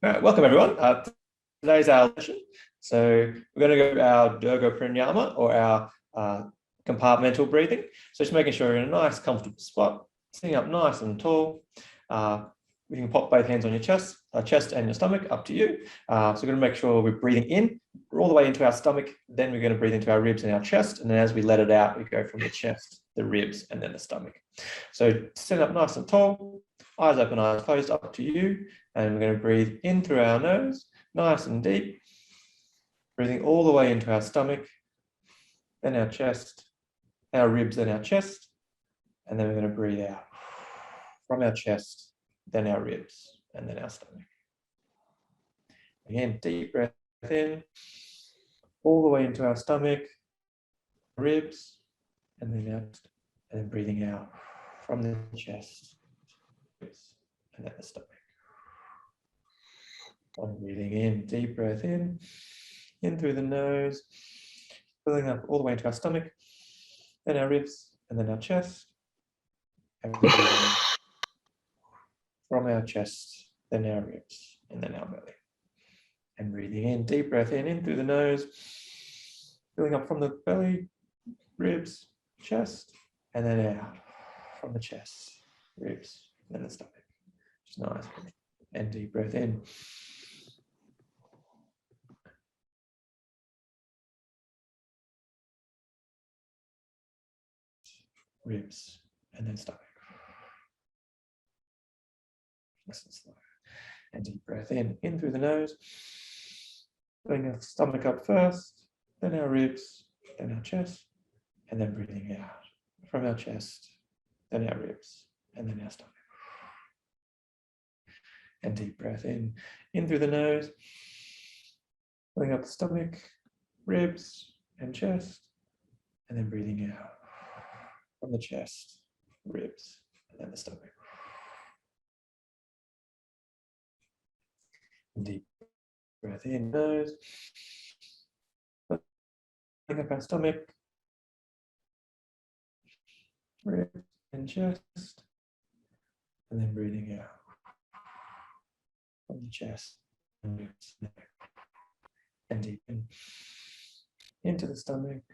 All right, welcome everyone. Today's our session. So we're going to go our Durga Pranayama or our compartmental breathing. So just making sure you're in a nice, comfortable spot, sitting up nice and tall. You can pop both hands on your chest and your stomach, up to you. So we're going to make sure we're breathing in all the way into our stomach. Then we're going to breathe into our ribs and our chest. And then as we let it out, we go from the chest, the ribs, and then the stomach. So sit up nice and tall, eyes open, eyes closed, up to you. And we're going to breathe in through our nose, nice and deep, breathing all the way into our stomach, then our chest, our ribs, and our chest. And then we're going to breathe out from our chest, then our ribs, and then our stomach. Again, deep breath in, all the way into our stomach, ribs, and then out, and then breathing out from the chest, ribs, and then the stomach. And breathing in, deep breath in through the nose, filling up all the way into our stomach, then our ribs, and then our chest. And from our chest, then our ribs, and then our belly. And breathing in, deep breath in through the nose, filling up from the belly, ribs, chest, and then out from the chest, ribs, and then the stomach. Just nice. And deep breath in. Ribs, and then stomach. Nice and slow. And deep breath in through the nose, filling our stomach up first, then our ribs, then our chest, and then breathing out from our chest, then our ribs, and then our stomach. And deep breath in through the nose, filling up the stomach, ribs, and chest, and then breathing out from the chest, ribs, and then the stomach. And deep breath in, nose, filling up our stomach, ribs, and chest, and then breathing out from the chest, and ribs, and deep into the stomach,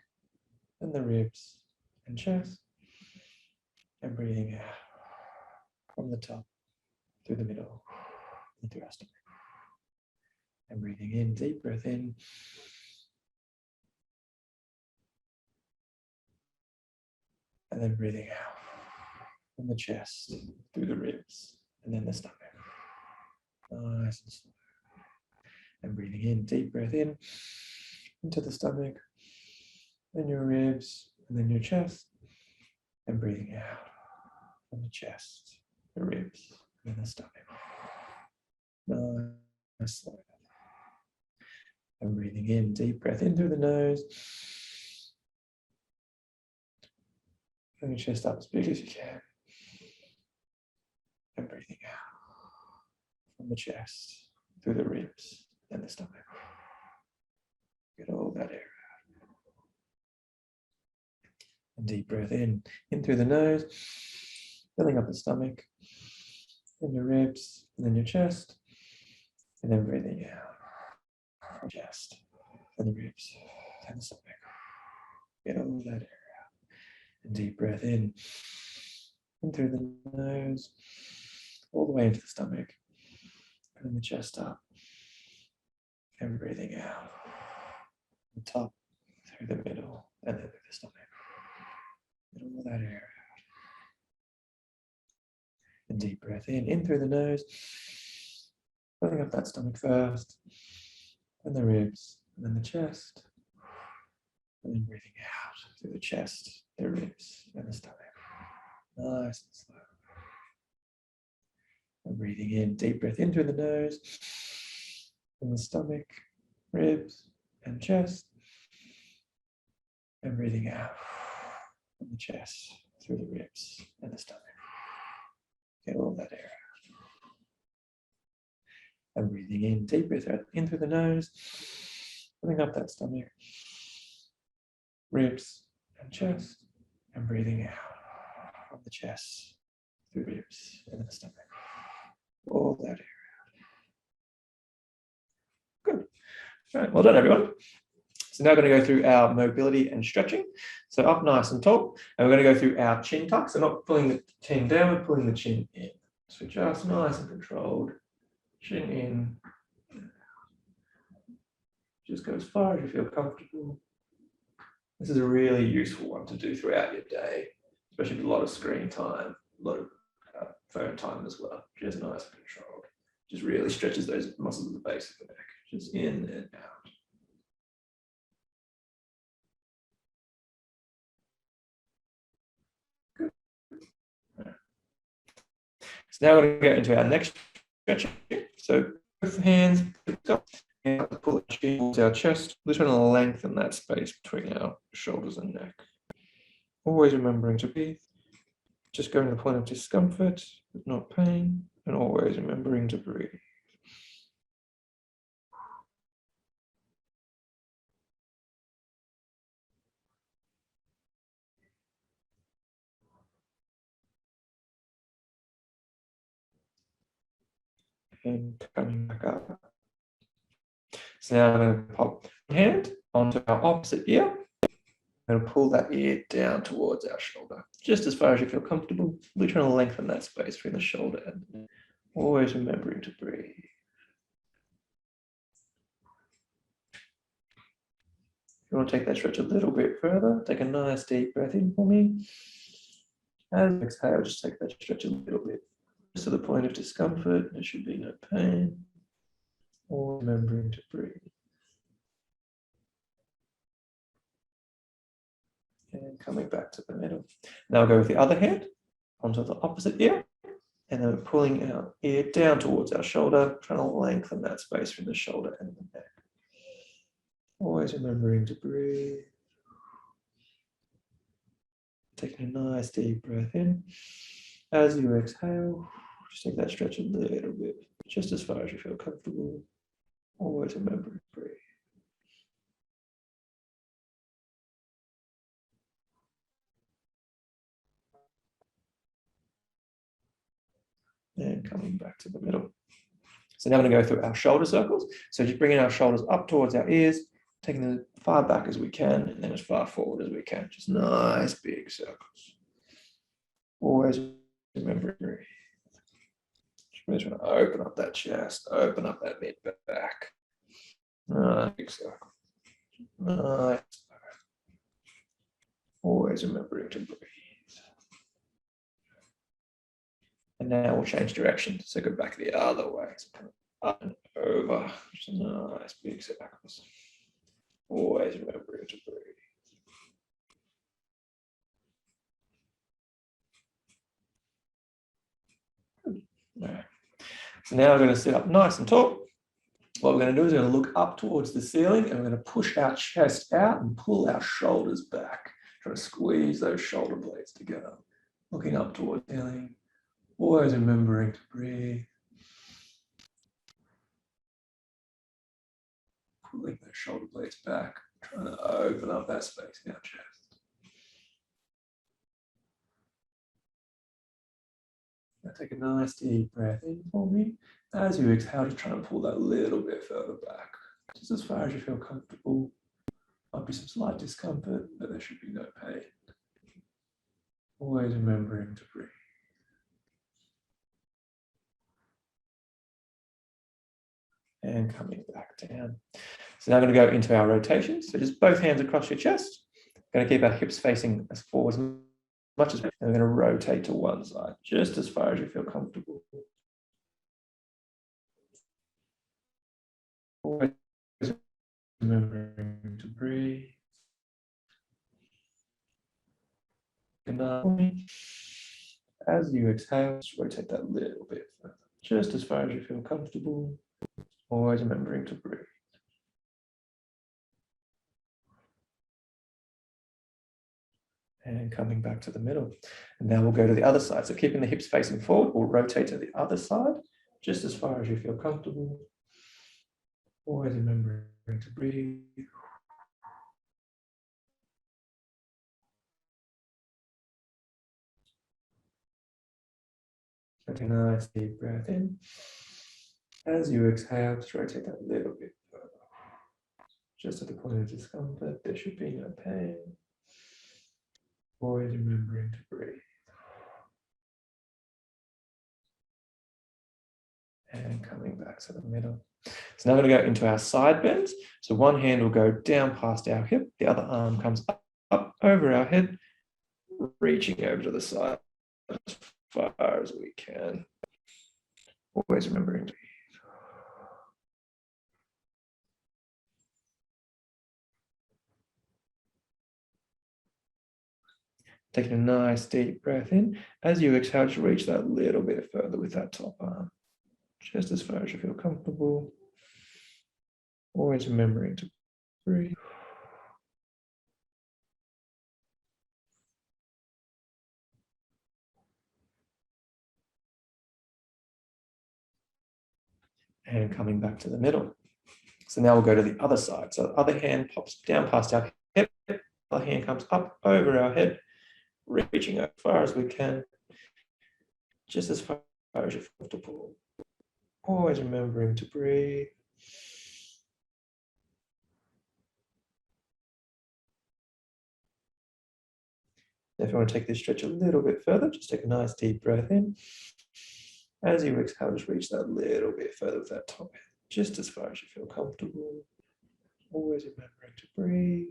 and the ribs, and chest, and breathing out from the top, through the middle, into our stomach. And breathing in, deep breath in. And then breathing out from the chest, through the ribs, and then the stomach. Nice and slow. And breathing in, deep breath in, into the stomach, then your ribs, and then your chest. And breathing out from the chest, the ribs, and then the stomach. Nice and slow. And breathing in, deep breath in through the nose. Bring your chest up as big as you can. And breathing out from the chest, through the ribs, and the stomach. Get all that air out. And deep breath in through the nose, filling up the stomach, then your ribs, and then your chest, and then breathing out from the chest, and the ribs, and the stomach. Get all that air out. And deep breath in through the nose, all the way into the stomach, and the chest up, and breathing out from the top, through the middle, and then through the stomach. Get all that air out. And deep breath in through the nose, filling up that stomach first, and the ribs, and then the chest, and then breathing out through the chest, the ribs, and the stomach. Nice and slow. And breathing in, deep breath in through the nose, and the stomach, ribs, and chest, and breathing out from the chest, through the ribs, and the stomach. Get all that air out. And breathing in, deep breath in through the nose, filling up that stomach, ribs, and chest, and breathing out from the chest, through ribs, and the stomach. All that air out. All right, well done, everyone. So now we're going to go through our mobility and stretching. So up nice and tall, and we're going to go through our chin tuck. So not pulling the chin down, we're pulling the chin in. So just nice and controlled, chin in. Just go as far as you feel comfortable. This is a really useful one to do throughout your day, especially with a lot of screen time, a lot of phone time as well. Just nice and controlled. Just really stretches those muscles at the base of the neck. Just in and out. Good. Right. So now we're going to get into our next stretching. So both hands and pull it towards our chest. We're trying to lengthen that space between our shoulders and neck. Always remembering to breathe. Just going to the point of discomfort, but not pain, and always remembering to breathe. And coming back up. So now I'm going to pop one hand onto our opposite ear. I'm going to pull that ear down towards our shoulder, just as far as you feel comfortable. We're trying to lengthen that space between the shoulder and the neck. Always remembering to breathe. If you want to take that stretch a little bit further, take a nice deep breath in for me. As you exhale, just take that stretch a little bit. Just to the point of discomfort, there should be no pain. Always remembering to breathe. And coming back to the middle. Now we'll go with the other hand onto the opposite ear. And then we're pulling our ear down towards our shoulder, trying to lengthen that space from the shoulder and the neck. Always remembering to breathe. Taking a nice deep breath in. As you exhale, just take that stretch a little bit, just as far as you feel comfortable. Always remember to breathe. And coming back to the middle. So now I'm going to go through our shoulder circles. So just bringing our shoulders up towards our ears, taking them as far back as we can, and then as far forward as we can. Just nice big circles. Always remember to breathe. Just trying to open up that chest, open up that mid back. Nice big circle. Nice. Always remembering to breathe. And now we'll change direction. So go back the other way. So kind of up and over. Just nice big circles. Always remembering to breathe. Right. So now we're going to sit up nice and tall. What we're going to do is we're going to look up towards the ceiling and we're going to push our chest out and pull our shoulders back. Try to squeeze those shoulder blades together. Looking up towards the ceiling. Always remembering to breathe. Pulling those shoulder blades back. Trying to open up that space in our chest. Now take a nice deep breath in for me. As you exhale, just try to pull that a little bit further back. Just as far as you feel comfortable. Might be some slight discomfort, but there should be no pain. Always remembering to breathe. And coming back down. So now I'm going to go into our rotation. So just both hands across your chest. Going to keep our hips facing as forward as much as, and we're going to rotate to one side, just as far as you feel comfortable. Always remembering to breathe. As you exhale, just rotate that little bit further, just as far as you feel comfortable. Always remembering to breathe. And coming back to the middle. And now we'll go to the other side. So keeping the hips facing forward, we'll rotate to the other side, just as far as you feel comfortable. Always remembering to breathe. Take a nice deep breath in. As you exhale, just rotate that a little bit further. Just at the point of discomfort, there should be no pain. Always remembering to breathe. And coming back to the middle. So now I'm going to go into our side bends. So one hand will go down past our hip, the other arm comes up over our head, reaching over to the side as far as we can. Always remembering to breathe. Taking a nice deep breath in. As you exhale, just reach that little bit further with that top arm, just as far as you feel comfortable. Always remembering to breathe. And coming back to the middle. So now we'll go to the other side. So the other hand pops down past our hip, the other hand comes up over our head, reaching as far as we can, just as far as you're comfortable. Always remembering to breathe. If you want to take this stretch a little bit further, just take a nice deep breath in. As you exhale, just reach that little bit further with that top hand, just as far as you feel comfortable. Always remembering to breathe.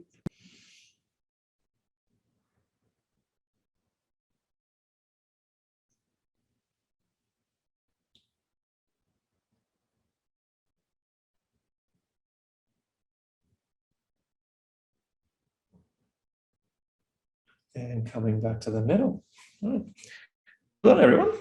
And coming back to the middle. Well done, everyone.